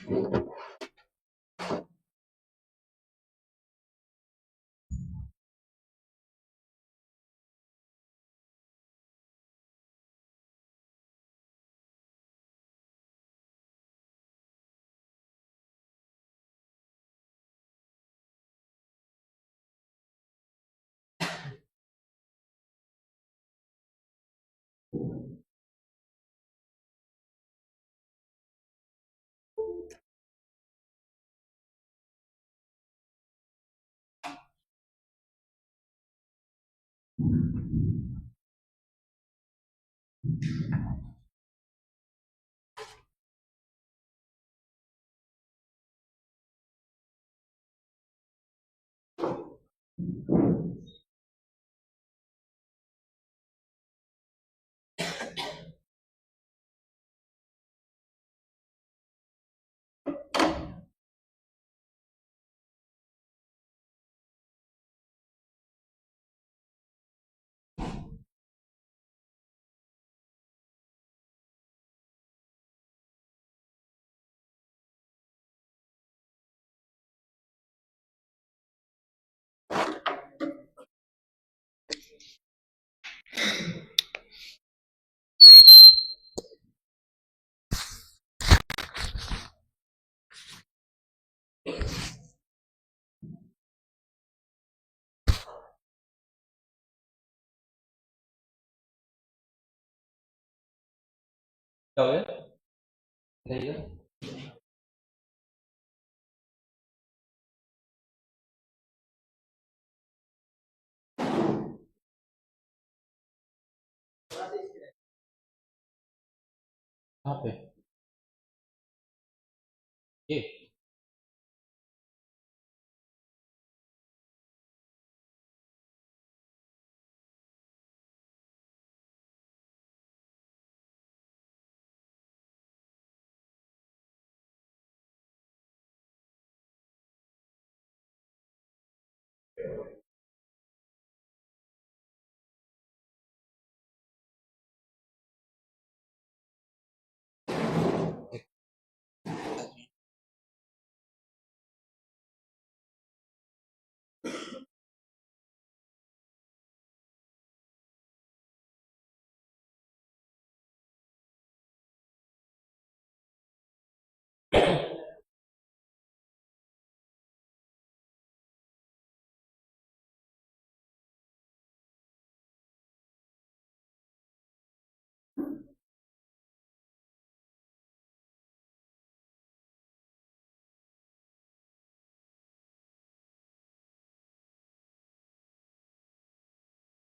क्या हो गया? बताइए। कहाँ पे? ये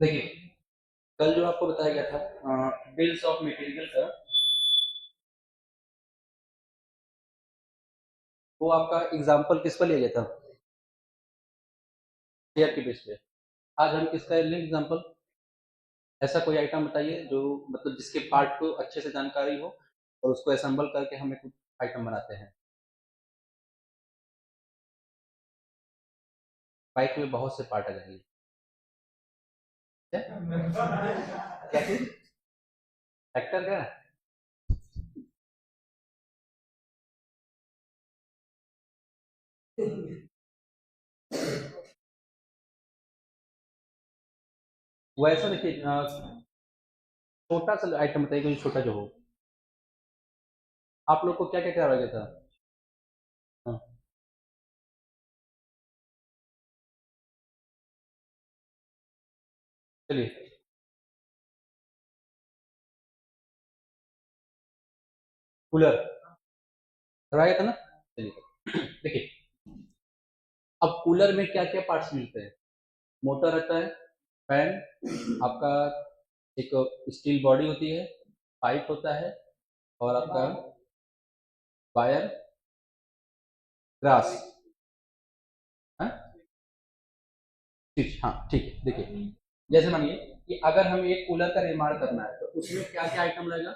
देखिए, कल जो आपको बताया गया था बिल्स ऑफ मटेरियल का, वो आपका एग्जांपल किस पर लिया गया था? शेयर के बेस पे। आज हम किसका लेंगे एग्जांपल? ऐसा कोई आइटम बताइए जो मतलब जिसके पार्ट को अच्छे से जानकारी हो और उसको असेंबल करके हम एक आइटम बनाते हैं। बाइक में बहुत से पार्ट आ जाएंगे। क्या चीज? ट्रैक्टर का? वो ऐसा देखिए, छोटा सा आइटम बताइए, कोई छोटा जो हो। आप लोग को क्या क्या कराया गया था? हाँ, चलिए। कूलर कराया था ना? चलिए देखिए, अब कूलर में क्या क्या पार्ट्स मिलते हैं? मोटर रहता है, फैन आपका, एक स्टील बॉडी होती है, पाइप होता है, और आपका वायर, ग्रास। हाँ, स्विच। हाँ ठीक है, देखिए, जैसे मानिए कि अगर हमें एक कूलर का निर्माण करना है तो उसमें क्या क्या आइटम लगेगा?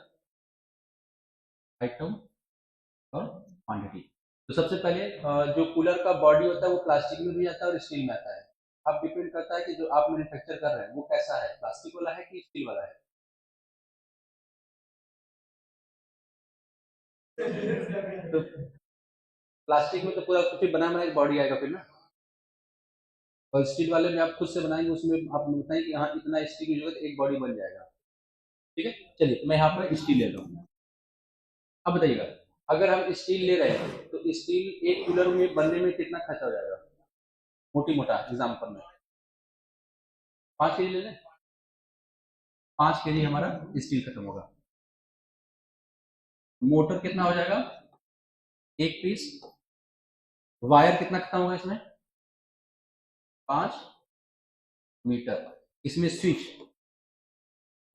आइटम और क्वांटिटी। तो सबसे पहले जो कूलर का बॉडी होता है वो प्लास्टिक में भी आता है और स्टील में आता है। अब डिपेंड करता है कि जो आप मैन्युफैक्चर कर रहे हैं वो कैसा है, प्लास्टिक वाला है कि स्टील वाला है। तो प्लास्टिक में तो पूरा फिर बना बनाया बॉडी आएगा फिर ना, और स्टील वाले में आप खुद से बनाएंगे, उसमें आप बताएं कि हाँ इतना स्टील की जरूरत, एक बॉडी बन जाएगा। ठीक है, चलिए तो मैं यहाँ पर स्टील ले लूँ। अब बताइएगा, अगर हम स्टील ले रहे हैं तो स्टील एक कूलर में बनने में कितना खर्चा हो जाएगा, मोटी मोटा एग्जाम्पल में 5 केजी ले लें, 5 केजी हमारा स्टील खत्म होगा। मोटर कितना हो जाएगा, 1 पीस। वायर कितना खत्म होगा इसमें, 5 मीटर। इसमें स्विच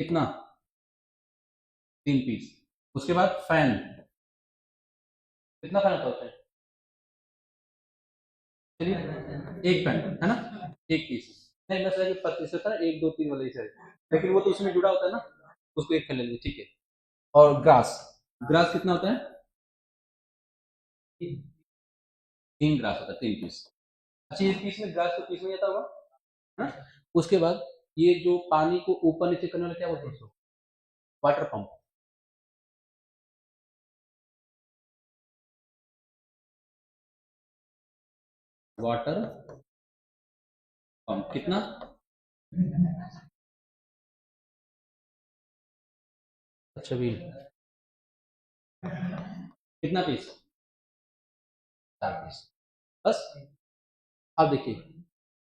कितना, 3 पीस। उसके बाद फैन, कितना फैन होता है, चलिए एक फैन है ना, 1 पीस। नहीं मैं सोचा कि 25 होता है, 1 2 3 वाले से, लेकिन वो तो उसमें जुड़ा होता है ना, उसको एक फैन ले लीजिए, ठीक है। और ग्रास, ग्रास कितना होता है, 3 ग्रास होता है, 3 पीस। अच्छा, 1 पीस में ग्रास को पीस में जाता होगा ना। उसके बाद ये जो पानी को ऊपर नीचे करने वाला क्या बोलते हैं उसको, वाटर पंप। वाटर पंप कितना, अच्छा भी कितना पीस, 4 पीस बस। अब देखिए,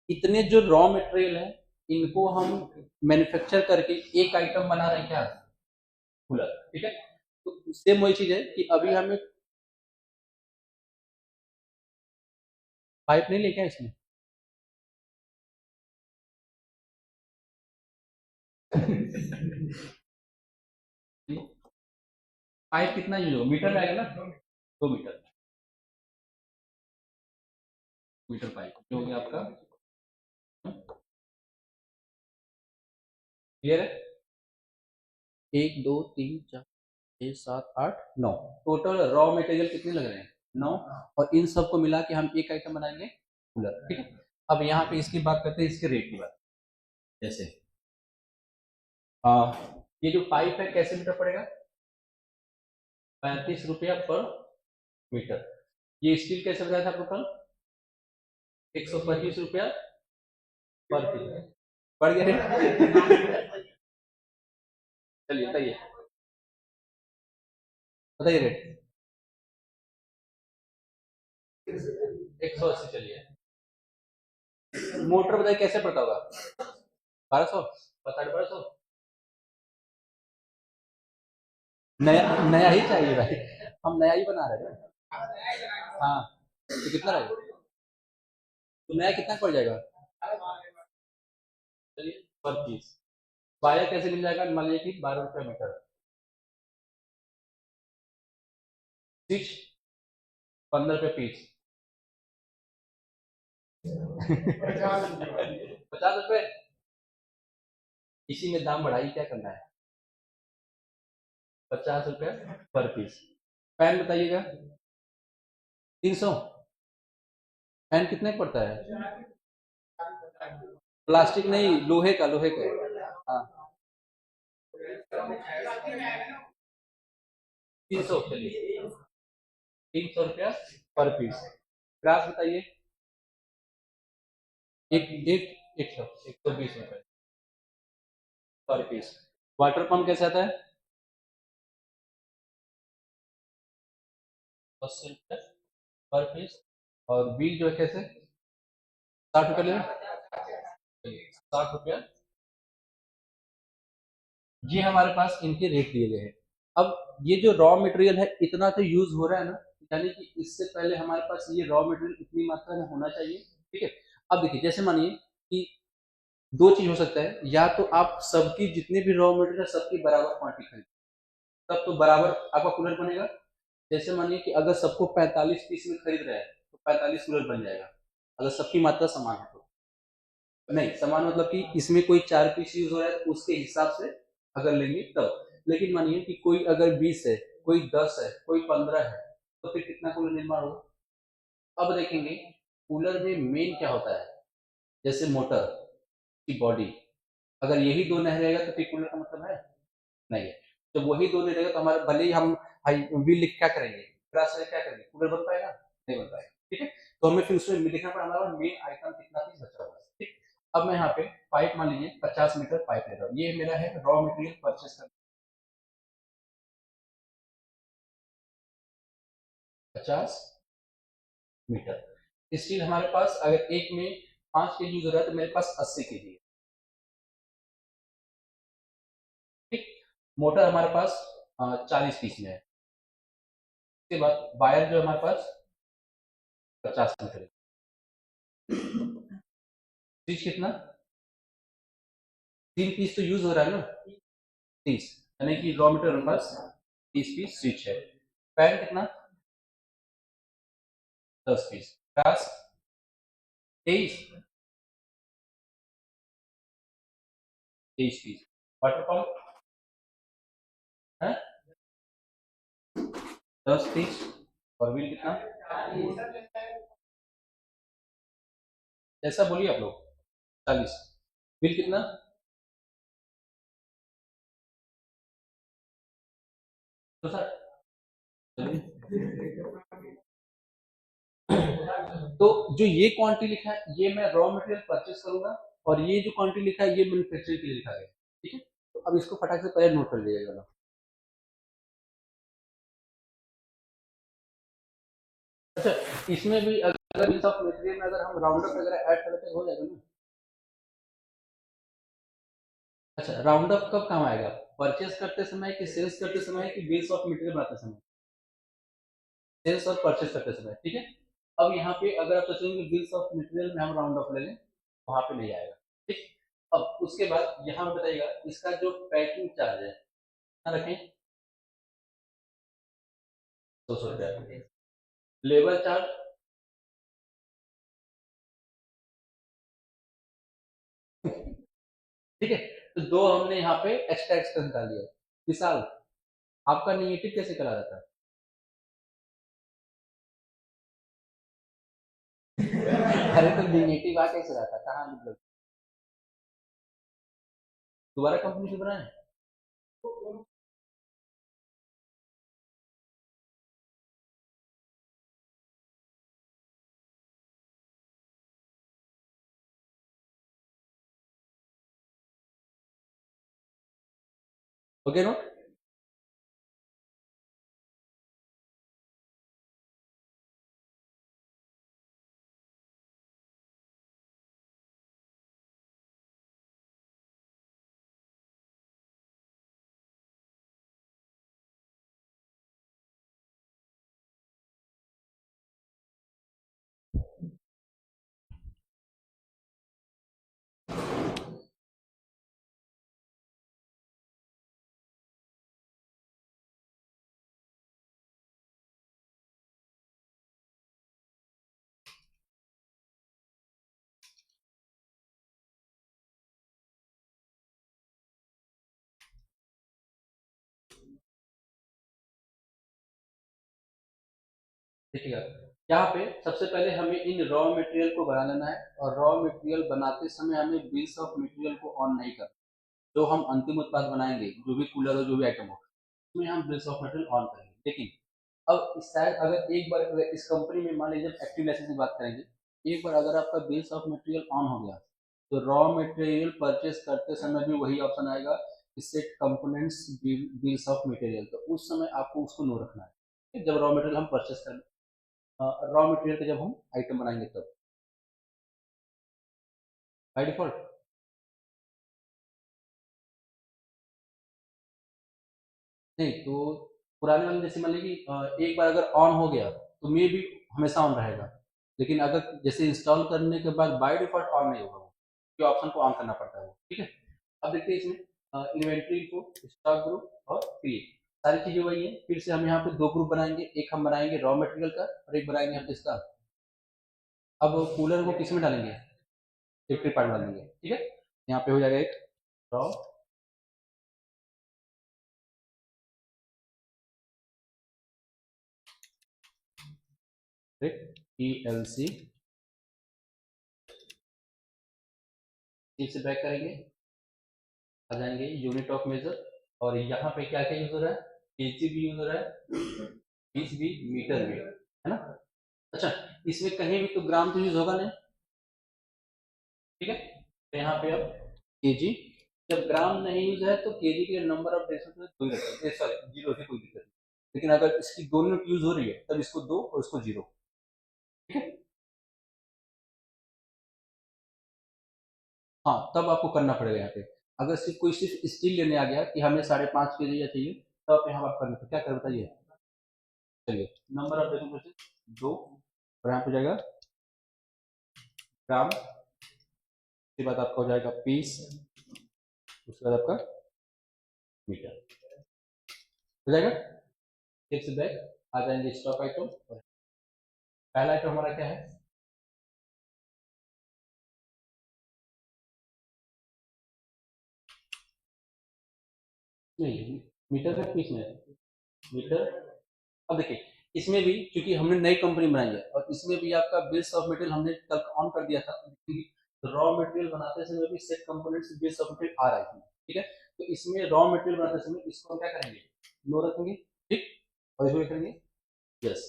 इतने जो रॉ मटेरियल है इनको हम मैन्युफैक्चर करके एक आइटम बना रहे हैं क्या, कूलर। ठीक है, तो सेम वही चीज है कि अभी हमें पाइप नहीं लेके आए इसमें पाइप कितना यूज होगा, मीटर में आएगा ना, 2 मीटर, मीटर पाइप जो हो गया आपका, क्लियर है। 1 2 3 4 6 7 8 9 टोटल रॉ मटेरियल कितने लग रहे हैं, 9। और इन सबको मिला के हम एक आइटम बनाएंगे कूलर। ठीक है, अब यहाँ पे इसकी बात करते हैं, इसके रेट की बात। जैसे ये जो पाइप है कैसे मीटर पड़ेगा, 35 रुपया पर मीटर। ये स्टील कैसे बताया था आपको कल, 125 रुपया पर पीस, पड़ गया रेट। चलिए बताइए, बताइए रेट, 180। चलिए मोटर बताइए कैसे पड़ता होगा, 1200, 1250। नया नया ही चाहिए भाई, हम नया ही बना रहे हैं। हाँ तो कितना रहेगा, तो नया कितना पड़ जाएगा, चलिए पर पीस। वायर कैसे मिल जाएगा, मान लीजिए कि 12 रुपया मीटर। स्विच 15 रुपये पीस। 50 रुपए, इसी में दाम बढ़ाई, क्या करना है, 50 रुपया पर पीस। फैन बताइएगा, 300। फैन कितने का पड़ता है, प्लास्टिक नहीं, लोहे का, लोहे का। हाँ 300, चलिए 300 रुपया पर पीस। ग्रास बताइए, एक एक 120 रुपए पर पीस। वाटर पंप कैसे आता है, 80 रुपये पर पीस। और बिल जो है कैसे, 60 रुपये ले, 60 रुपया। ये हमारे पास इनके रेट दिए गए हैं। अब ये जो रॉ मटेरियल है इतना तो यूज हो रहा है ना, यानी कि इससे पहले हमारे पास ये रॉ मटेरियल इतनी मात्रा में होना चाहिए। ठीक है, अब देखिए जैसे मानिए कि दो चीज हो सकता है, या तो आप सबकी जितने भी रॉ मटेरियल सबकी बराबर क्वांटिटी खरीद, तब तो बराबर आपका कूलर बनेगा। जैसे मानिए कि अगर सबको 45 पीस में खरीद रहे हैं तो 45 कूलर बन जाएगा, अगर सबकी मात्रा समान है तो। नहीं समान मतलब कि इसमें कोई 4 पीस यूज हो रहा है तो उसके हिसाब से अगर लेंगे तब। लेकिन मानिए कि कोई अगर 20 है, कोई 10 है, कोई 15 है, तो फिर कितना कूलर निर्माण होगा। अब देखेंगे कूलर में मेन क्या होता है, जैसे मोटर की बॉडी, अगर यही दो नहीं रहेगा तो फिर कूलर का मतलब है नहीं है। जब वही दो नहीं रहेगा तो हमारे भले ही हम हाई बिल लिख क्या करेंगे, क्या करेंगे, कूलर बन पाएगा नहीं बन पाएगा, ठीक है। तो हमें फिर उसमें देखना पड़ा हमारा मेन आइटम कितना पीस बचा हुआ है, ठीक। अब मैं यहाँ पे पाइप मान लीजिए 50 मीटर पाइप ले रहा हूँ, ये मेरा है रॉ मटेरियल परचेस कर 50 मीटर। स्टील हमारे पास अगर एक में 5 केजी यूज हो रहा है तो मेरे पास 80 केजी है, ठीक। मोटर हमारे पास 40 पीस में है। उसके बाद वायर जो हमारे पास 50 मीटर है। स्विच कितना, 3 पीस तो यूज हो रहा है ना, 30, यानी कि रॉ मटेरियल हमारे पास 30 पीस स्विच है। फैन कितना, 10 piece. Glass 23 piece. Water pump है 10 पीस। और व्हील कितना, ऐसा बोलिए आप लोग, 40। व्हील कितना, तो सर तो जो ये क्वांटिटी लिखा है ये मैं रॉ मटेरियल परचेस करूंगा, और ये जो क्वांटिटी लिखा है ये मैन्युफैक्चरिंग के लिए लिखा गया है, ठीक है। तो अब इसको फटाक से पहले नोट कर लीजिएगा। अच्छा, इसमें भी अगर इस ऑफ मटेरियल में अगर हम राउंड अप वगैरह ऐड करते हैं हो जाएगा ना। अच्छा, राउंड अप कब काम आएगा, परचेस करते समय कि सेल्स करते समय कि बिल्स ऑफ मटेरियल बनाते समय, सेल्स और परचेस करते समय, ठीक है। अब यहाँ पे अगर आप सोचेंगे बिल्स ऑफ मटेरियल में हम राउंड ऑफ ले लें, वहां पे नहीं आएगा, ठीक। अब उसके बाद यहाँ बताइएगा इसका जो पैकिंग चार्ज है ना रखें, 200 रुपया। लेबर चार्ज, ठीक है। तो दो हमने यहाँ पे एक्स्ट्रा एक्सपेंस डाल दिया। विशाल, आपका निगेटिव कैसे करा जाता है? अरे तो निगेटिव आ कैसे रहा था, कहाँ मतलब, दोबारा कंपनी से बनाए? Okay note. देखिएगा, यहाँ पे सबसे पहले हमें इन रॉ मटेरियल को बना लेना है, और रॉ मटेरियल बनाते समय हमें बिल्स ऑफ मटेरियल को ऑन नहीं करना। जो हम अंतिम उत्पाद बनाएंगे, जो भी कूलर हो जो भी आइटम हो, उसमें हम बिल्स ऑफ मटेरियल ऑन करेंगे। लेकिन अब शायद अगर एक बार अगर इस कंपनी में मान लीजिए एक्टिव लाइसेंस की बात करेंगे, एक बार अगर आपका बिल्स ऑफ मटेरियल ऑन हो गया तो रॉ मटेरियल परचेस करते समय भी वही ऑप्शन आएगा, set components bills of material, तो उस समय आपको उसको नो रखना है, ठीक है? जब रॉ मटेरियल हम परचेस कर, रॉ मटेरियल का जब हम आइटम बनाएंगे तब, बाय डिफॉल्ट। नहीं तो पुराने वाले जैसे मान लीजिए कि एक बार अगर ऑन हो गया तो मे भी हमेशा ऑन रहेगा, लेकिन अगर जैसे इंस्टॉल करने के बाद बाय डिफॉल्ट ऑन नहीं होगा वो, ये ऑप्शन को ऑन करना पड़ता है वो, ठीक है। अब देखते हैं इसमें इन्वेंट्री को, स्टॉक ग्रुप और क्रिएट, सारी चीजें वही है। फिर से हम यहाँ पे दो ग्रुप बनाएंगे, एक हम बनाएंगे रॉ मटेरियल का और एक बनाएंगे हम इसका। अब कूलर को किस में डालेंगे, सेफ्टी पार्ट डालेंगे, ठीक है। यहाँ पे हो जाएगा एक रॉ ELC, फिर से बैक करेंगे, आ जाएंगे यूनिट ऑफ मेजर, और यहाँ पे क्या क्या यूज हो रहा है, केजी भी यूज हो रहा है, पीस भी, मीटर भी, है ना। अच्छा, इसमें कहीं भी तो ग्राम तो यूज होगा नहीं, ठीक है। तो यहाँ पे अब केजी, जब ग्राम नहीं यूज है तो केजी के नंबर ऑफ डेसिमल कोई रखते हैं, सॉरी जीरो से कोई दिक्कत नहीं, लेकिन अगर इसकी दोनों यूज हो रही है तब इसको दो और इसको जीरो, ठीक है। हाँ, तब आपको करना पड़ेगा यहाँ पे। अगर सिर्फ कोई सिर्फ स्टील लेने आ गया कि हमें 5.5 केजी या चाहिए, तब आप यहाँ आप करना क्या कर बताइए। चलिए, नंबर ऑफ डेसिमल दो, और यहाँ पे जाएगा ग्राम, उसके बाद आपका हो जाएगा पीस, उसके बाद आपका मीटर, हो जाएगा। एक से बैक आ जाएंगे स्टॉक आइटम। पहला आइटम हमारा क्या है, नहीं मीटर का पीस में है। मीटर, अब देखिए इसमें भी क्योंकि हमने नई कंपनी बनाई है और इसमें भी आपका बिल्स ऑफ मटेरियल हमने कल ऑन कर दिया था, क्योंकि रॉ मटेरियल बनाते समय भी set components bills of material आ रही थी, ठीक है। तो इसमें रॉ मटेरियल बनाते समय इसको हम क्या करेंगे, लो रखेंगे, ठीक, और इसको क्या करेंगे, यस।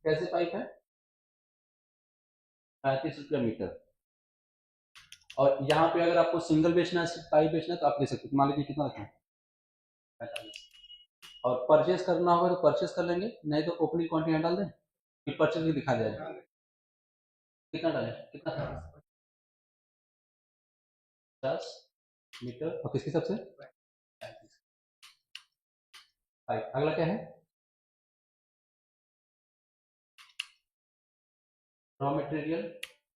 कैसे पाइप है, 35 रुपया मीटर। और यहाँ पे अगर आपको सिंगल बेचना है, सिर्फ पाइप बेचना है, तो आप ले सकते हो, मान लीजिए कितना रखें, 45। और परचेस करना होगा तो परचेस कर लेंगे, नहीं तो ओपनिंग क्वांटिटी डाल दें, फिर परचेस भी दिखा जाएगा। कितना डालें, कितना था, 50 मीटर, और किसके हिसाब से, 5। अगला क्या है, रॉ मटेरियल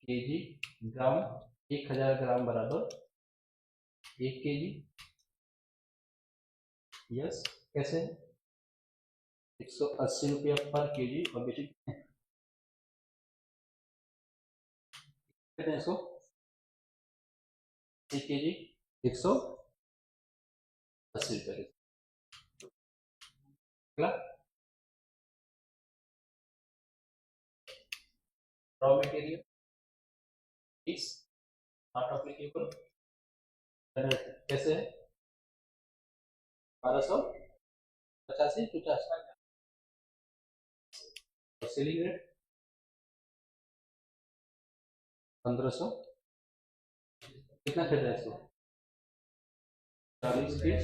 केजी, ग्राम, 1000 ग्राम बराबर 1 केजी, यस। कैसे, 180 रुपया पर केजी, और बेसिक कितने हैं इसको, 1 केजी 180 रुपये। अगला, रॉ मटेरियल इस नॉट अप्लीकेबल, कैसे है, 1285, 50, और सेलिंग रेट 1500, कितना खरीद रहे हैं इसको, 40 पीस,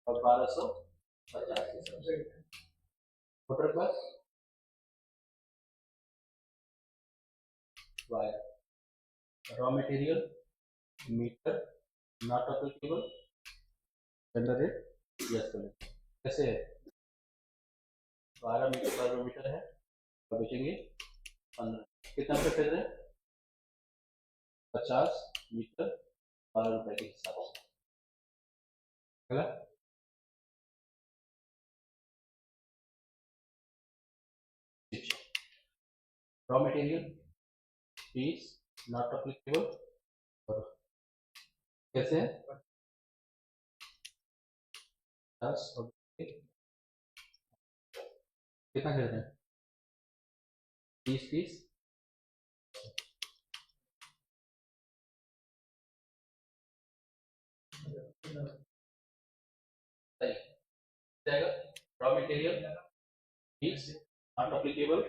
और 1250, motor class wire, raw material meter not applicable, tender rate yes कर लेते हैं। कैसे है, 12 मीटर 12 मीटर है, और बेचेंगे 15, कितना रुपये खरीद रहे हैं, 50 मीटर, 12 रुपए के हिसाब से। अगला, raw material fees not applicable, और कैसे है, 10, और कितना खरीद रहे हैं, 30 पीस, सही जाएगा। Raw material fees not applicable,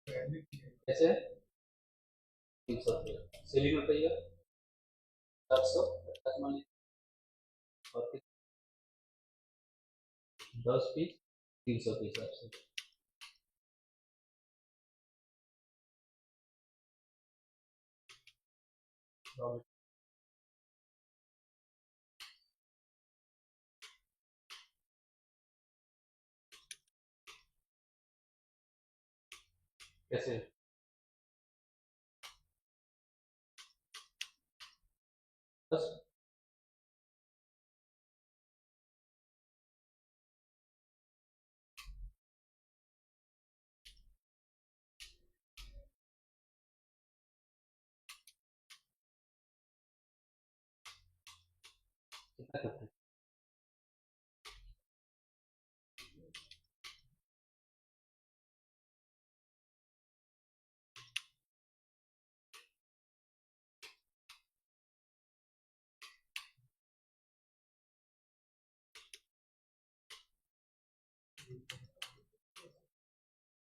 कैसे है, 300 रुपया, सेलिंग रुपया 750 मान लीजिए, और 10 पीस 300 के हिसाब से। कैसे, बस कितना करते हैं,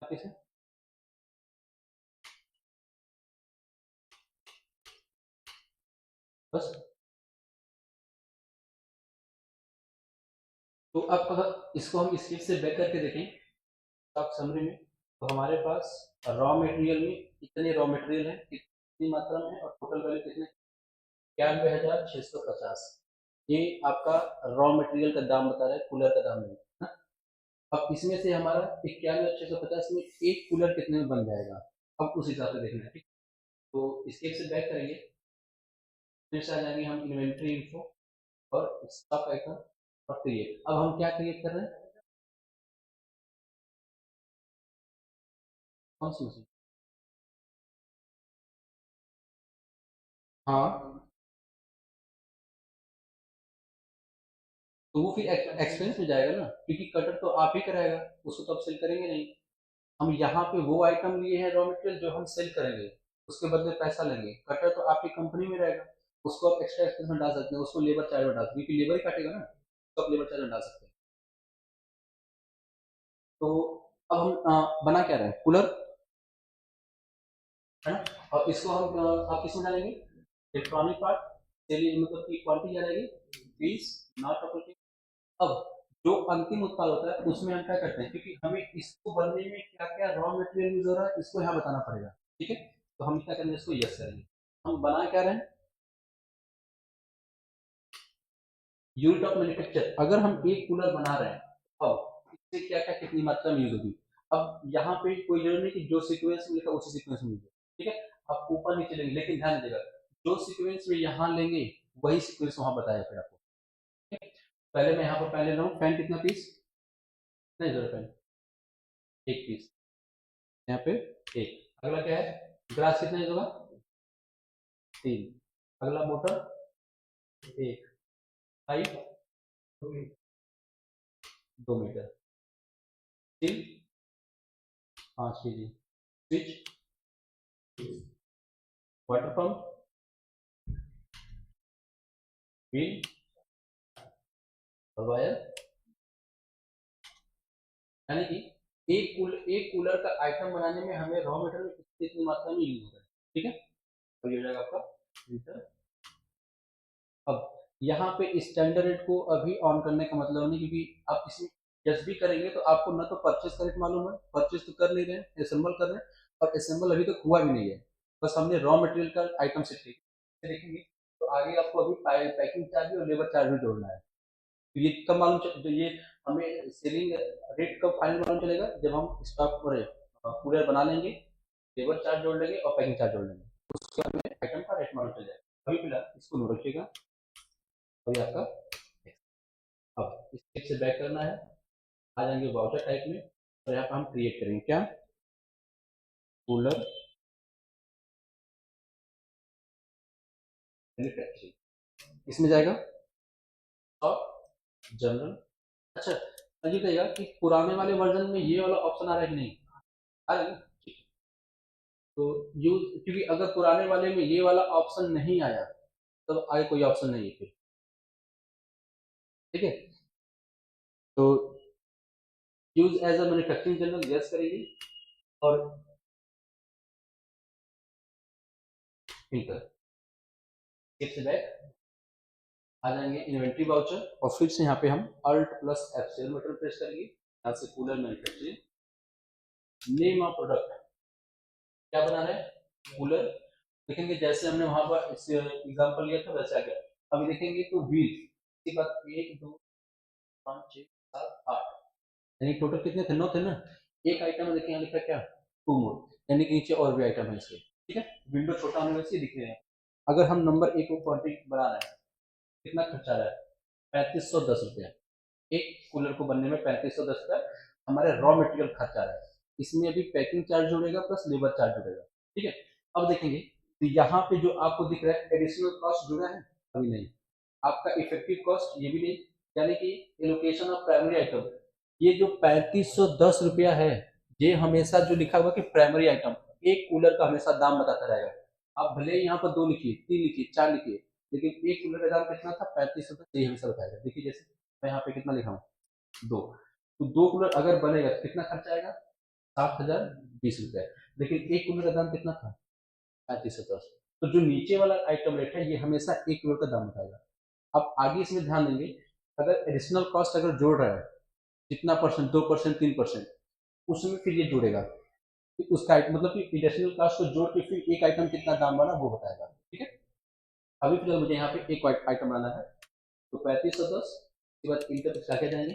कैसे बस। तो अब अगर इसको हम स्केच से बैक करके देखें स्टॉक समरी में, तो हमारे पास रॉ मटेरियल में कितने रॉ मटेरियल है, कितनी मात्रा में है, और टोटल वैल्यू कितने, 91,650। ये आपका रॉ मटेरियल का दाम बता रहा है, कूलर का दाम नहीं है। अब इसमें से हमारा 91,650 में एक कूलर कितने में बन जाएगा, अब उस हिसाब से देखना है। ठीक, तो इसके से बैक करेंगे, फिर से आ जाएंगे हम इन्वेंट्री इन्फो और स्टॉक आइटम और क्रिएट। अब हम क्या क्रिएट कर रहे हैं, कौन सी मशीन? हाँ, तो वो फिर एक्सपेंस में जाएगा ना, क्योंकि कटर तो आप ही कराएगा, उसको तो आप सेल करेंगे नहीं। हम यहाँ पे वो आइटम लिए हैं रॉ मटेरियल जो हम सेल करेंगे, उसके बदले पैसा लेंगे। कटर तो आपकी कंपनी में रहेगा, उसको आप एक्स्ट्रा एक्सपेंस में डाल सकते हैं, उसको लेबर चार्ज में डाल सकते हैं, क्योंकि लेबर ही काटेगा ना, तो आप लेबर चार्ज में डाल सकते हैं। तो अब हम बना क्या रहे हैं, कूलर, है ना। और इसको हम आप किसमें डालेंगे, इलेक्ट्रॉनिक पार्ट, चलिए मतलब की क्वालिटी क्या रहेगी, 20 नॉट ऑपरेटिंग। अब जो अंतिम उत्पाद होता है उसमें हम क्या करते हैं, क्योंकि हमें इसको बनने में क्या क्या रॉ मटेरियल यूज हो रहा है इसको यहाँ बताना पड़ेगा। ठीक है, तो हम क्या करेंगे, इसको यस करेंगे। हम बना क्या रहे हैं, यूनिट ऑफ मैन्युफैक्चर। अगर हम एक कूलर बना रहे हैं, अब इससे क्या क्या कितनी मात्रा में यूज होगी। अब यहाँ पे कोई जरूरी नहीं कि जो सीक्वेंस में लिखा उसी सीक्वेंस में यूज हो। ठीक है, आप ऊपर नीचे लेंगे, लेकिन ध्यान दीजिएगा, जो सीक्वेंस में यहाँ लेंगे वही सीक्वेंस वहां बताएगा फिर आपको। ठीक है? पहले मैं यहाँ पर पहले ले रहा हूँ, फैन कितना पीस, नहीं जरूरत फैन, एक पीस यहाँ पे, एक। अगला क्या है, ग्लास कितना यूज होगा, 3। अगला मोटर, एक। Pipe, 2 meter. Steel, 5 kg। Switch, water pump, wheel और वायर। यानी कि एक कूलर का आइटम बनाने में हमें रॉ मटेरियल कितनी मात्रा में यूज होता है। ठीक है, तो ये हो जाएगा आपका लीटर। अब यहाँ पे स्टैंडर्ड रेट को अभी ऑन करने का मतलब नहीं, क्योंकि आप इसमें जस्ट भी करेंगे तो आपको ना तो परचेस का रेट मालूम है, परचेस तो कर नहीं रहे हैं, असेंबल कर रहे हैं, और असेंबल अभी तक हुआ भी नहीं है। बस हमने रॉ मटेरियल का आइटम से देखेंगे, तो आगे आपको अभी पैकिंग चार्ज और लेबर चार्ज भी जोड़ना है। तो ये कब मालूम तो ये हमें सेलिंग रेट कब फाइनल मालूम चलेगा, जब हम स्टॉक पर कूलर बना लेंगे, लेबर चार्ज जोड़ लेंगे और पैकिंग चार्ज जोड़ लेंगे, उसके बाद में आइटम का रेट मालूम चल जाएगा। अभी फिलहाल इसको नोट रखिएगा। अभी आपका, अब इस टाइप से बैक करना है, आ जाएंगे वाउचर टाइप में, और यहाँ पर हम क्रिएट करेंगे क्या, कूलर मैन्युफैक्चरिंग, इसमें जाएगा स्टॉक जनरल। अच्छा, ये कहेगा कि पुराने वाले वर्जन में ये वाला ऑप्शन आ रहा है कि नहीं, आ रहा है ना? तो यूज, क्योंकि अगर पुराने वाले में ये वाला ऑप्शन नहीं आया, तब आगे कोई ऑप्शन नहीं है फिर। ठीक है, तो use as a manufacturing journal yes करेगी, और फिल्टर से बैक आ जाएंगे इन्वेंट्री वाउचर, और फिर से यहाँ पे हम अल्ट प्लस एफ सेल बटन प्रेस करेंगे, यहाँ से cooler manufacturing, name of product क्या बना रहे हैं, कूलर। देखेंगे जैसे हमने वहां पर एग्जांपल लिया था वैसे आ गया। अभी देखेंगे तो व्हील, इसके बाद 1 2 5 6 7 8, यानी टोटल कितने थे, 9 थे ना। एक आइटम देखिए यहाँ लिखा क्या, 2 मोर, यानी कि नीचे और भी आइटम है इसके। ठीक है, विंडो छोटा होने वैसे दिख रहे हैं। अगर हम नंबर एक को क्वांटिटी बढ़ा रहे हैं, कितना खर्चा रहा है, 3510 रुपया। एक कूलर को बनने में 3510 रुपया हमारे रॉ मटेरियल खर्चा रहा है। इसमें अभी पैकिंग चार्ज जुड़ेगा प्लस लेबर चार्ज जुड़ेगा। ठीक है, अब देखेंगे तो यहाँ पे जो आपको दिख रहा है एडिशनल कॉस्ट जुड़ा है, अभी नहीं। आपका इफेक्टिव कॉस्ट ये भी नहीं, यानी कि एलोकेशन ऑफ प्राइमरी आइटम, ये जो 3510 रुपया है, ये हमेशा जो लिखा हुआ कि प्राइमरी आइटम, एक कूलर का हमेशा दाम बताता रहेगा। आप भले ही यहाँ पर 2 लिखिए, 3 लिखिए, 4 लिखिए, लेकिन एक कूलर का दाम कितना था, 3500, यही हमेशा बताएगा। देखिए जैसे मैं यहाँ पे कितना लिखा हूँ, 2, तो 2 कूलर अगर बनेगा तो कितना खर्चा आएगा, 60,020 रुपया। लेकिन एक कूलर का दाम कितना था, 3510। तो जो नीचे वाला आइटम रेट है ये हमेशा 1 करोड़ का दाम बताएगा। अब आगे इसमें ध्यान देंगे, अगर एडिशनल कॉस्ट अगर जोड़ रहा है जितना परसेंट, 2%, 3%, उसमें फिर ये जोड़ेगा, फिर उसका मतलब कि एडिशनल कॉस्ट को जोड़ के फिर एक आइटम कितना दाम बना वो बताएगा। ठीक है, अभी फिलहाल मुझे यहाँ पे एक आइटम बनाना है, तो 3510 के बाद इंटर पे क्या जाएंगे,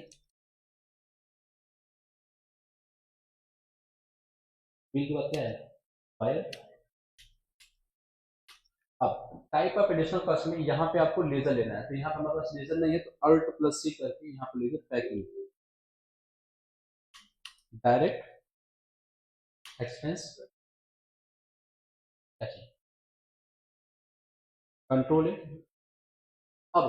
बिल के बाद क्या है, फायर। अब टाइप ऑफ एडिशनल कॉस्ट में यहाँ पे आपको लेजर लेना है, तो यहाँ पे हमारे पास लेजर नहीं है, तो अल्ट प्लस सी करके यहाँ पे ledger packing, direct expense, control. अब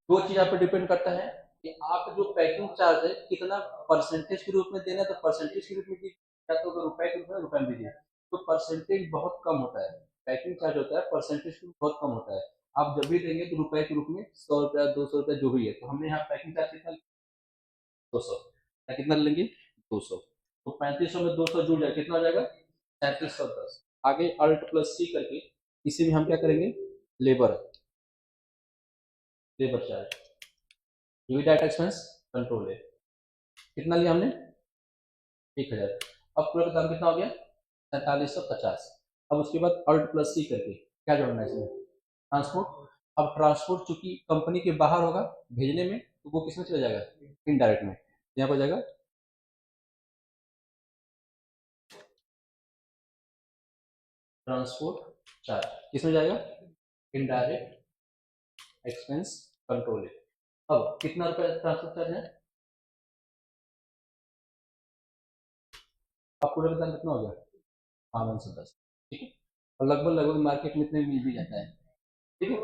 दो चीज आप पे डिपेंड करता है कि आप जो पैकिंग चार्ज है कितना परसेंटेज के रूप में देना है, तो परसेंटेज के रूप में दीजिए, या तो अगर रुपए के रूप में रुपए में दीजिए, तो परसेंटेज बहुत कम होता है, पैकिंग चार्ज होता है परसेंटेज के रूप में बहुत कम होता है। आप जब भी देंगे तो रुपए के रूप में 100 रुपया 200 रुपया जो भी है, तो हमने यहाँ पैकिंग चार्ज कितना, 200, या कितना लेंगे, 200, तो 3500 में 200 जुड़ जाए कितना हो जाएगा, 3710। आगे अल्ट प्लस सी करके इसी में हम क्या करेंगे, लेबर, लेबर चार्ज, ये भी डायरेक्ट एक्सपेंस, कंट्रोल है, कितना लिया हमने, 1000। अब पूरा का दाम कितना हो गया, 4750। अब उसके बाद अल्ट प्लस सी करके क्या जोड़ना है इसमें, ट्रांसपोर्ट। अब ट्रांसपोर्ट चूंकि कंपनी के बाहर होगा भेजने में, तो वो किसमें चला जाएगा, इनडायरेक्ट में, यहाँ पर जाएगा ट्रांसपोर्ट चार्ज, किसमें जाएगा, इनडायरेक्ट एक्सपेंस, कंट्रोल है। अब कितना रुपया ट्रांसपोर्ट चार्ज है, अब पूरे का दाम कितना हो गया, 510। ठीक है, और लगभग लगभग मार्केट में इतने मिल भी जाता है। ठीक है,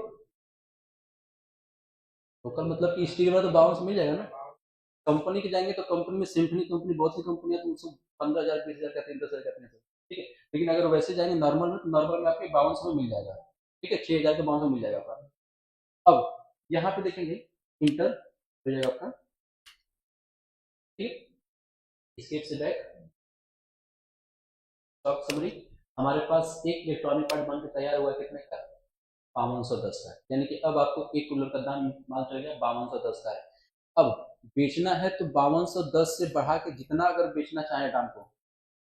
लोकल मतलब कि स्टील वाला तो 52 मिल जाएगा ना, कंपनी के जाएंगे तो कंपनी में सिम्फनी कंपनी, बहुत सी कंपनियां तो उसको 15,000 20,000 कहते हैं, 10,000 कहते हैं। ठीक है, लेकिन अगर वैसे जाएंगे नॉर्मल में, तो नॉर्मल में आपके 52 में मिल जाएगा। ठीक है, 6,000 के 52 में मिल जाएगा आपका। अब यहाँ पे देखेंगे, इंटर हो जाएगा आपका। ठीक है, स्केप से बैक, स्टॉक समरी, हमारे पास एक इलेक्ट्रॉनिक पार्ट बन के तैयार हुआ है, कितने का, 5210 का, यानी कि अब आपको एक कूलर का दाम मान चल गया 5210 का है। अब बेचना है तो 5210 से बढ़ा के जितना अगर बेचना चाहे दाम को,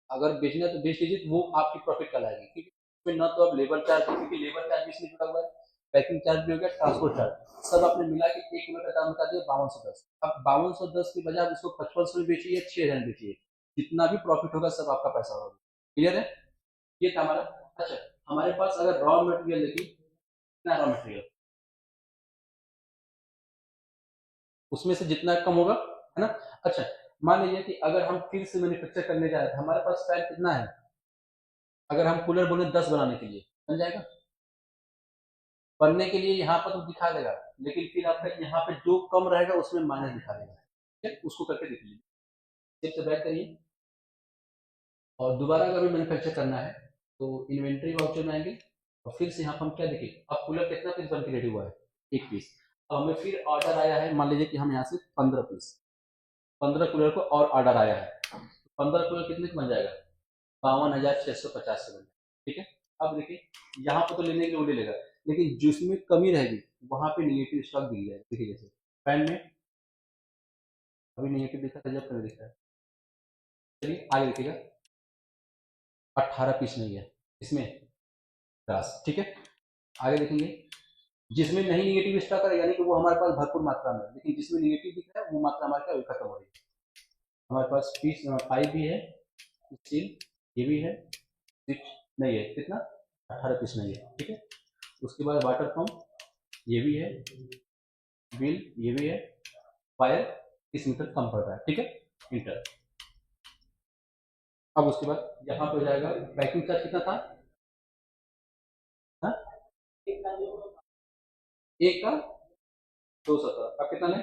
अगर बेचना है तो बेच लीजिए, तो वो आपकी प्रॉफिट कहलाएगी, क्योंकि इसमें ना तो अब लेबर चार्ज, क्योंकि लेबर चार्ज भी इसमें जुड़ा हुआ है, पैकिंग चार्ज भी हो गया, ट्रांसपोर्ट चार्ज सब आपने मिला के एक किलो का दाम बता दिया 5210। अब 5210 की बजाय उसको 5500 में बेचिए, 6000 बेचिए, जितना भी प्रॉफिट होगा सब आपका पैसा होगा। क्लियर है, ये था हमारा। अच्छा, हमारे पास अगर रॉ मटेरियल देखिए, कितना रॉ मटेरियल, उसमें से जितना कम होगा, है ना। अच्छा, मान लीजिए कि अगर हम फिर से मैन्युफैक्चर करने जा रहे हैं, हमारे पास टाइम कितना है, अगर हम कूलर बोले 10 बनाने के लिए बन जाएगा, बनने के लिए यहाँ पर तो दिखा देगा, लेकिन फिर आपका यहाँ पे जो कम रहेगा उसमें माइनस दिखा देगा। ठीक है, उसको करके देख लीजिए, फिर से बैक करिए, और दोबारा अगर मैन्युफैक्चर करना है तो इन्वेंट्री वाउचर में आएंगे, और फिर से यहाँ पर हम क्या देखें, अब कूलर कितना पीस बन के रेडी हुआ है, 1 पीस। अब हमें फिर ऑर्डर आया है, मान लीजिए कि हम यहाँ से 15 पीस, 15 कूलर को और ऑर्डर आया है, 15 कूलर कितने का बन जाएगा, 52,650 से बन जाएगा। ठीक है, अब देखिए यहाँ पर तो लेने के लिए वो ले लेगा, लेकिन जिसमें कमी रहेगी वहां पे निगेटिव स्टॉक दिख जाएगा। देखिए जैसे फैन में अभी निगेटिव दिखा था, जब कभी दिखा है, चलिए आगे देखिएगा, 18 पीस नहीं है इसमें, 10। ठीक है, आगे देखेंगे, जिसमें नहीं निगेटिव स्टॉक है यानी कि वो हमारे पास भरपूर मात्रा में है, लेकिन जिसमें निगेटिव दिख रहा है वो मात्रा हमारे क्या खत्म हो रही है। हमारे पास पीस 5 भी है, स्टील ये भी है, 6 नहीं है, कितना, 18 पीस नहीं है। ठीक है, उसके बाद वाटर पंप ये भी है, बिल ये भी है, फायर इस मीटर कम पड़ रहा है। ठीक है, मीटर। अब उसके बाद यहाँ पे हो जाएगा पैकिंग चार्ज कितना था, हाँ? एक का 200 था, अब कितना है,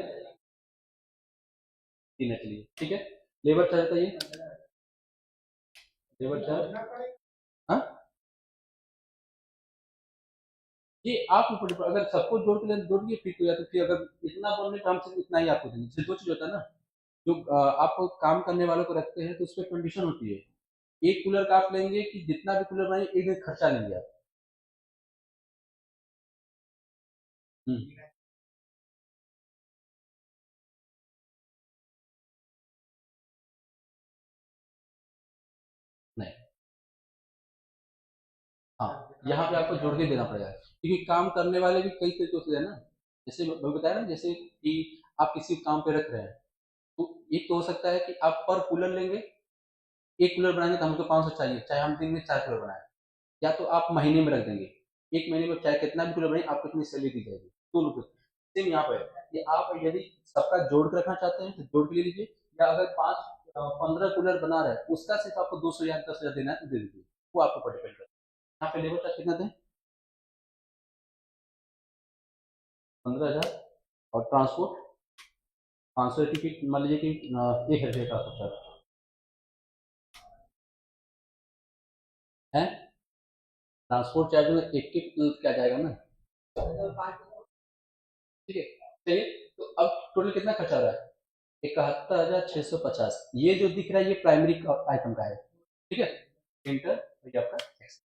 3 है, चलिए ठीक है। लेबर चार्ज बताइए, लेबर चार्ज, हाँ ये आप ऊपर ऊपर अगर सबको जोड़ के जोड़ दिए फिर तो, या तो फिर अगर इतना बोलने तो हम सिर्फ इतना ही आपको देंगे, सिर्फ दो चीज होता है ना, जो आप काम करने वालों को रखते हैं तो उस पर कंडीशन होती है, एक कूलर का आप लेंगे कि जितना भी कूलर बनाए एक दिन खर्चा लेंगे आप, हम्म, नहीं, हाँ यहाँ पे आपको जोड़ के देना पड़ेगा, क्योंकि काम करने वाले भी कई तरीके से है ना। जैसे मैं बताया ना, जैसे कि आप किसी काम पे रख रहे हैं, तो एक तो हो सकता है कि आप पर कूलर लेंगे, एक कूलर बनाएंगे तो हमको 500 चाहिए, चाहे हम दिन में 4 कूलर बनाए, या तो आप महीने में रख देंगे, एक महीने में चाहे कितना भी कूलर बने आपको इतनी सैलरी दी जाएगी, तो रुपये। सेम यहाँ पर कि आप यदि सबका जोड़ के रखना चाहते हैं तो जोड़ के ले लीजिए, या अगर 15 कूलर बना रहे हैं उसका सिर्फ आपको 200 या 10,000 देना है तो दे दीजिए, वो आपके ऊपर डिपेंड करता है। यहाँ पे लेबर चार्ज कितना दें? 15,000। और ट्रांसपोर्ट 500 की, मान लीजिए कि 1,000 का ट्रांसपोर्ट है, ट्रांसपोर्ट चार्ज में एक एक क्या जाएगा ना, ठीक है। चलिए, तो अब टोटल कितना खर्चा आ रहा है? 71,650। ये जो दिख रहा है ये प्राइमरी आइटम का है, ठीक है। इंटर और ये आपका एक्स।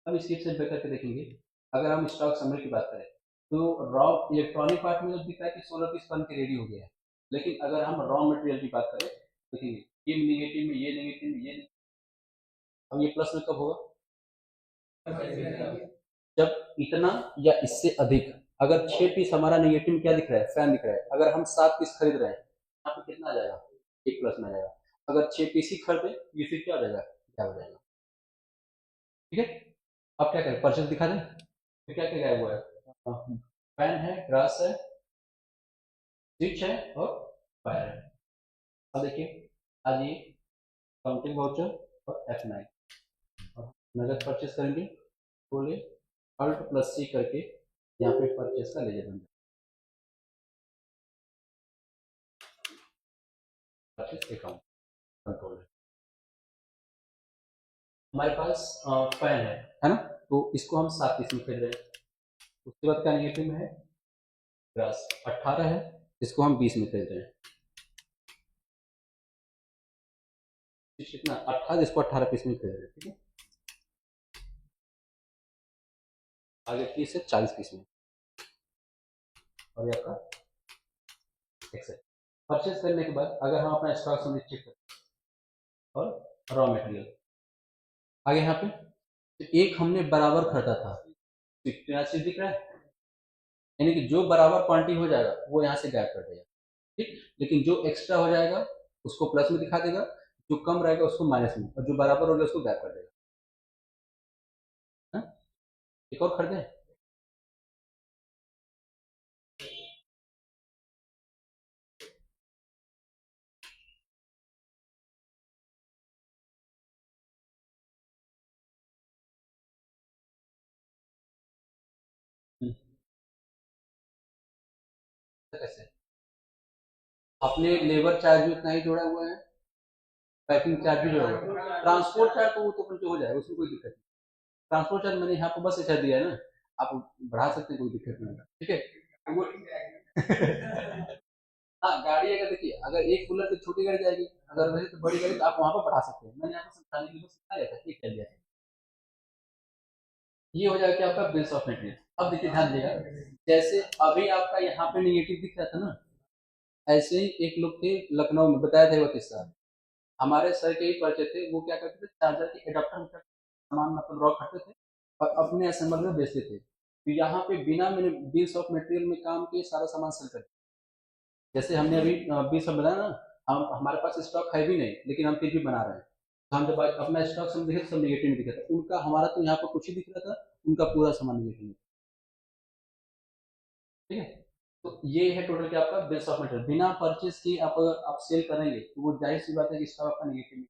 अब इसकी से बेहतर के देखेंगे, अगर हम स्टॉक समरी की बात करें तो रॉ इलेक्ट्रॉनिक पार्ट में जो दिख रहा है कि 16 पीस बन के रेडी हो गया है, लेकिन अगर हम रॉ मटेरियल की बात करें देखेंगे, ये निगेटिव में, ये निगेटिव में, ये, अब ये प्लस में कब होगा? जब इतना या इससे अधिक, अगर 6 पीस हमारा निगेटिव में क्या दिख रहा है, फैन दिख रहा है, अगर हम 7 पीस खरीद रहे हैं यहाँ पे कितना आ जाएगा? एक प्लस में आ जाएगा। अगर 6 पीस ही खरीदे ये फिर क्या हो जाएगा? क्या हो जाएगा? ठीक है। अब क्या करें, परचेज दिखा दें, तो क्या क्या गया हुआ है? फैन है, ग्रास है, स्विच है और फायर है। अब देखिए, आज ये काउंटिंग वाउचर और F9 और नगद परचेज करेंगे, बोले अल्ट प्लस सी करके यहाँ पे परचेज का लेजर बन जाए, परचेज अकाउंट कंट्रोल है। हमारे पास फैन है ना, तो इसको हम 7 पीस में खरीद रहे हैं। उसके बाद क्या निगेटिव में है? ग्रास 18 है, इसको हम 20 में खरीद रहे हैं। कितना? 18, इसको 18 पीस में खरीद रहे हैं, ठीक है। आगे 30 है, 40 पीस में। और ये आपका एक्सेल परचेज करने के बाद अगर हम अपना स्टॉक समझ चेक करें और रॉ मटेरियल आगे यहाँ पे, तो एक हमने बराबर खरीदा था, तो यहाँ से दिख रहा है, यानी कि जो बराबर क्वांटिटी हो जाएगा वो यहाँ से गायब कर देगा, ठीक। लेकिन जो एक्स्ट्रा हो जाएगा उसको प्लस में दिखा देगा, जो कम रहेगा उसको माइनस में, और जो बराबर हो गया उसको गायब कर देगा। हाँ? एक और खरीदे। कैसे? अपने लेबर चार्ज भी उतना ही जोड़ा हुआ है, पैकिंग चार्ज भी जोड़ा हुआ है, ट्रांसपोर्ट चार्ज तो वो तो फिर जो हो जाएगा उसमें कोई दिक्कत नहीं। ट्रांसपोर्ट चार्ज मैंने यहाँ पर बस ऐसा दिया है ना, आप बढ़ा सकते हैं, कोई दिक्कत नहीं है, ठीक है। वो हाँ, गाड़ी अगर देखिए, अगर एक कूलर से छोटी गाड़ी जाएगी, अगर वैसे तो बड़ी गाड़ी तो आप वहां पर बढ़ा सकते हैं, मैंने यहाँ पर समझाने के लिए बस सिखाया था, ठीक कर दिया। ये हो जाएगा कि आपका बिल्स ऑफ मटेरियल। अब देखिए, ध्यान दिएगा, जैसे अभी आपका यहाँ पे निगेटिव दिख रहा था ना, ऐसे ही एक लोग थे लखनऊ में, बताया था वो किस्सा, हमारे सर के ही परिचय थे, वो क्या करते थे, चार्जर के एडाप्टर सामान मतलब रॉ करते थे और अपने असेंबल में बेचते थे, तो यहाँ पे बिना मैंने बिल्स ऑफ मटेरियल में काम किए सारा सामान सेल करते। जैसे हमने अभी 20 बताया ना, हम हमारे पास स्टॉक है भी नहीं लेकिन हम फिर भी बना रहे हैं, तो हम जब अपना स्टॉक सब देखे तो सब निगेटिव में दिखा था उनका, हमारा तो यहाँ पर कुछ ही दिख रहा था, उनका पूरा सामान निगेटिव में, ठीक है। तो ये है टोटल क्या आपका बिल्स ऑफ मटेरियल, बिना परचेज की आप सेल करेंगे तो वो जाहिर सी बात है कि स्टॉक आपका निगेटिव में।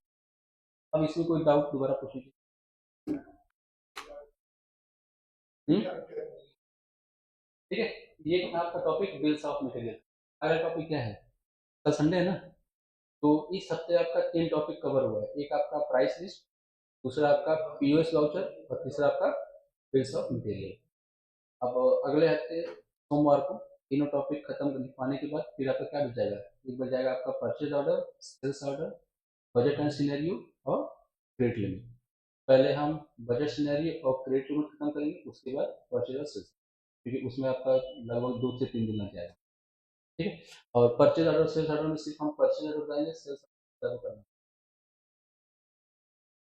अब इसमें कोई डाउट दोबारा पूछिए। ठीक है, ये था आपका टॉपिक बिल्स ऑफ मटेरियल। अगला टॉपिक क्या है? कल संडे है ना, तो इस हफ्ते आपका 3 टॉपिक कवर हुआ है, एक आपका प्राइस लिस्ट, दूसरा आपका पीओएस वाउचर और तीसरा आपका बिल्स ऑफ मटेरियल। अब अगले हफ्ते सोमवार को तीनों टॉपिक खत्म लिखवाने के बाद फिर आपका क्या बच जाएगा? एक बच जाएगा आपका purchase order, sales order, budget and scenario और क्रेडिट लिमिट। पहले हम बजट सिनेरियो और क्रेडिट लिमिट खत्म करेंगे, उसके बाद परचेज और सेल्स। क्योंकि उसमें आपका लगभग 2 से 3 दिन लग जाएगा। ठीक है, और परचेज ऑर्डर सेल्स ऑर्डर में सिर्फ हम परचेज ऑर्डर बनाएंगे, सेल्स ऑर्डर करना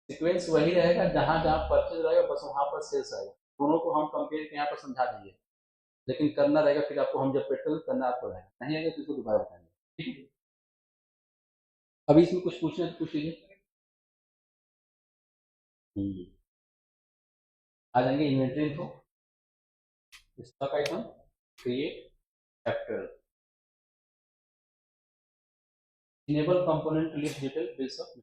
सीक्वेंस वही रहेगा, जहां जहां परचेज रहेगा बस वहां पर सेल्स आएगा। दोनों को हम कंपेयर के यहाँ पर समझा देंगे, लेकिन करना रहेगा फिर आपको, हम जब पेट्रोल करना आपको रहेगा, नहीं आएगा तो इसको दोबारा बताएंगे। ठीक है, अभी इसमें कुछ पूछना है तो पूछ लीजिए। आ जाएंगे inventory info, stock item, create, capital, enable component list detail, bills of